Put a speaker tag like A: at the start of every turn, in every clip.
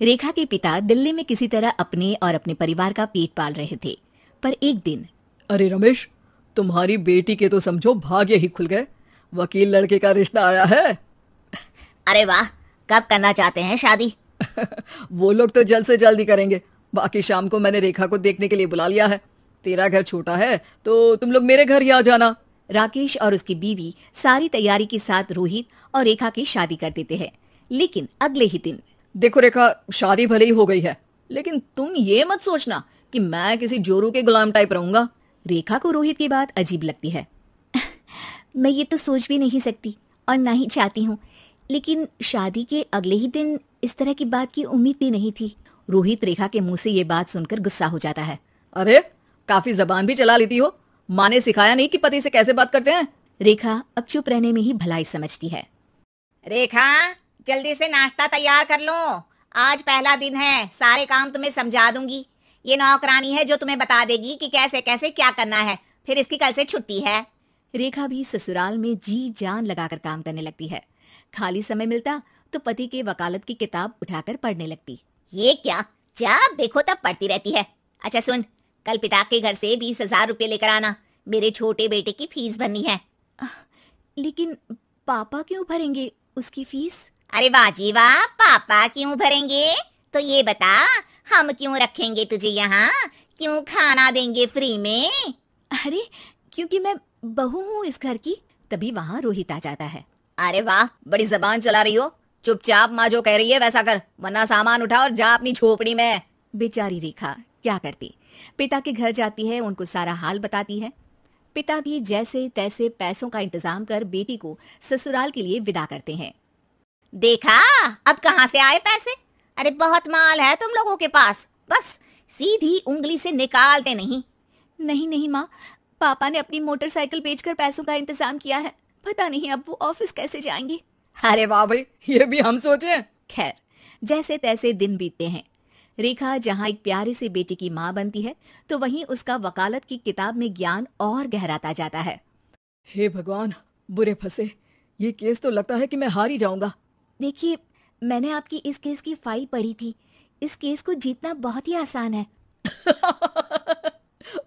A: रेखा के पिता दिल्ली में किसी तरह अपने और अपने परिवार का पेट पाल रहे थे, पर एक दिन
B: अरे रमेश, तुम्हारी बेटी के तो समझो भाग्य ही खुल गए। वकील लड़के का रिश्ता आया है।
C: अरे वाह, कब करना चाहते हैं शादी?
B: वो लोग तो जल्द से जल्द ही करेंगे। बाकी शाम को मैंने रेखा को देखने के लिए बुला लिया है। तेरा घर छोटा है तो तुम लोग मेरे घर ही आ जाना।
A: राकेश और उसकी बीवी सारी तैयारी के साथ रोहित और रेखा की शादी कर देते हैं। लेकिन अगले ही दिन
B: देखो रेखा, शादी भले ही हो गई है, लेकिन तुम ये मत सोचना कि मैं किसी जोरू के गुलाम टाइप रहूंगा।
A: रेखा को रोहित की बात अजीब लगती है। मैं ये तो सोच भी नहीं सकती और ना ही चाहती हूँ, लेकिन शादी के अगले ही दिन इस तरह की बात की उम्मीद भी नहीं थी। रोहित रेखा के मुंह से ये बात सुनकर गुस्सा हो जाता है।
B: अरे, काफी जबान भी चला लेती हो। माँ ने सिखाया नहीं कि पति से कैसे बात करते हैं?
A: रेखा अब चुप रहने में ही भलाई समझती है।
C: रेखा, जल्दी से नाश्ता तैयार कर लो। आज पहला दिन है, सारे काम तुम्हें समझा दूंगी। ये नौकरानी है जो तुम्हें बता देगी कि कैसे कैसे क्या करना है। फिर इसकी कल से छुट्टी है।
A: रेखा भी ससुराल में जी जान लगाकर काम करने लगती है। खाली समय मिलता तो पति के वकालत की किताब उठाकर पढ़ने लगती।
C: ये क्या, जब देखो तब पढ़ती रहती है। अच्छा सुन, कल पिता के घर से 20,000 रुपये लेकर आना। मेरे छोटे बेटे की फीस भरनी है।
A: लेकिन पापा क्यों भरेंगे उसकी फीस?
C: अरे वाह जी वाह, पापा क्यों भरेंगे? तो ये बता, हम क्यों रखेंगे तुझे यहाँ? क्यों खाना देंगे फ्री में?
A: अरे, क्योंकि मैं बहू हूँ इस घर की। तभी वहाँ रोहित आ जाता है।
C: अरे वाह, बड़ी जबान चला रही हो। चुपचाप माँ जो कह रही है वैसा कर, वरना सामान उठा और जा अपनी झोपड़ी में।
A: बेचारी रेखा क्या करती, पिता के घर जाती है, उनको सारा हाल बताती है। पिता भी जैसे तैसे पैसों का इंतजाम कर बेटी को ससुराल के लिए विदा करते हैं।
C: देखा, अब कहाँ से आए पैसे? अरे बहुत माल है तुम लोगों के पास, बस सीधी उंगली से निकालते नहीं।
A: नहीं नहीं माँ, पापा ने अपनी मोटरसाइकिल बेचकर पैसों का इंतजाम किया है। पता नहीं अब वो ऑफिस कैसे जाएंगे।
B: अरे वाह भाई, ये भी हम सोचे।
A: खैर, जैसे तैसे दिन बीतते हैं। रेखा जहाँ एक प्यारे से बेटे की माँ बनती है, तो वहीं उसका वकालत की किताब में ज्ञान और गहराता जाता है।
B: हे भगवान, बुरे फंसे। ये केस तो लगता है कि मैं हार ही जाऊंगा।
A: देखिए, मैंने आपकी इस केस की फाइल पढ़ी थी। इस केस को जीतना बहुत ही आसान है।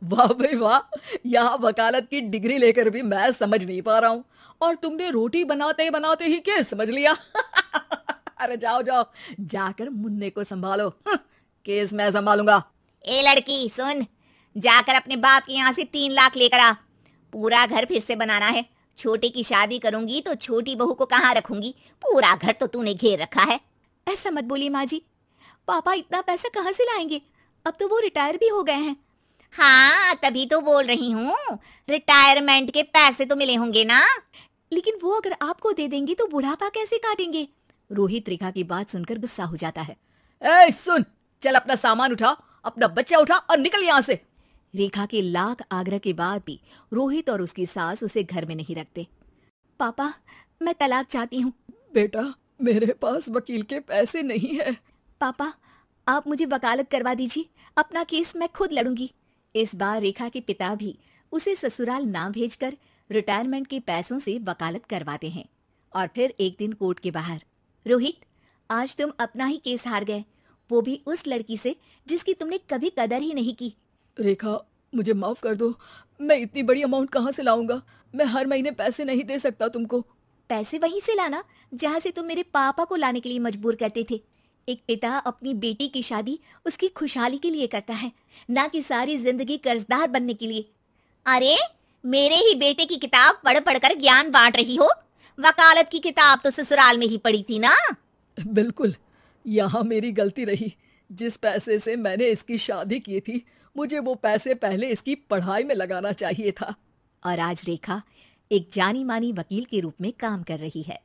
B: वाह भाई वाह, यहाँ वकालत की डिग्री लेकर भी मैं समझ नहीं पा रहा हूँ, और तुमने रोटी बनाते बनाते ही केस समझ लिया। अरे जाओ जाओ, जाकर मुन्ने को संभालो। केस मैं संभालूंगा।
C: ए लड़की सुन, जाकर अपने बाप के यहाँ से 3 लाख लेकर आ। पूरा घर फिर से बनाना है। छोटे की शादी करूंगी तो छोटी बहू को कहाँ रखूंगी? पूरा घर तो तूने घेर रखा है।
A: ऐसा मत बोलिए माँ जी, पापा इतना पैसा कहाँ से लाएंगे? अब तो वो रिटायर भी हो गए हैं।
C: हाँ, तभी तो बोल रही हूँ, रिटायरमेंट के पैसे तो मिले होंगे ना।
A: लेकिन वो अगर आपको दे देंगे तो बुढ़ापा कैसे काटेंगे? रोहित रेखा की बात सुनकर गुस्सा हो जाता है।
B: ए सुन, चल अपना सामान उठा, अपना बच्चा उठा और निकल यहाँ से।
A: रेखा के लाख आग्रह के बाद भी रोहित और उसकी सास उसे घर में नहीं रखते। पापा, मैं तलाक चाहती हूँ।
B: बेटा, मेरे पास वकील के पैसे नहीं है।
A: पापा, आप मुझे वकालत करवा दीजिए, अपना केस मैं खुद लड़ूंगी। इस बार रेखा के पिता भी उसे ससुराल ना भेजकर रिटायरमेंट के पैसों से वकालत करवाते हैं। और फिर एक दिन कोर्ट के बाहर, रोहित, आज तुम अपना ही केस हार गए, वो भी उस लड़की से जिसकी तुमने कभी कदर ही नहीं की।
B: रेखा, मुझे माफ कर दो। मैं इतनी बड़ी अमाउंट कहाँ से लाऊंगा? मैं हर महीने पैसे नहीं दे सकता तुमको।
A: पैसे वहीं से लाना जहाँ से तुम मेरे पापा को लाने के लिए मजबूर करते थे। एक पिता अपनी बेटी की शादी उसकी खुशहाली के लिए करता है, ना कि सारी जिंदगी कर्जदार बनने के लिए।
C: अरे, मेरे ही बेटे की किताब पढ़ पढ़ कर ज्ञान बांट रही हो। वकालत की किताब तो ससुराल में ही पढ़ी थी ना।
B: बिल्कुल, यहाँ मेरी गलती रही। जिस पैसे से मैंने इसकी शादी की थी, मुझे वो पैसे पहले इसकी पढ़ाई में लगाना चाहिए था।
A: और आज रेखा एक जानी मानी वकील के रूप में काम कर रही है।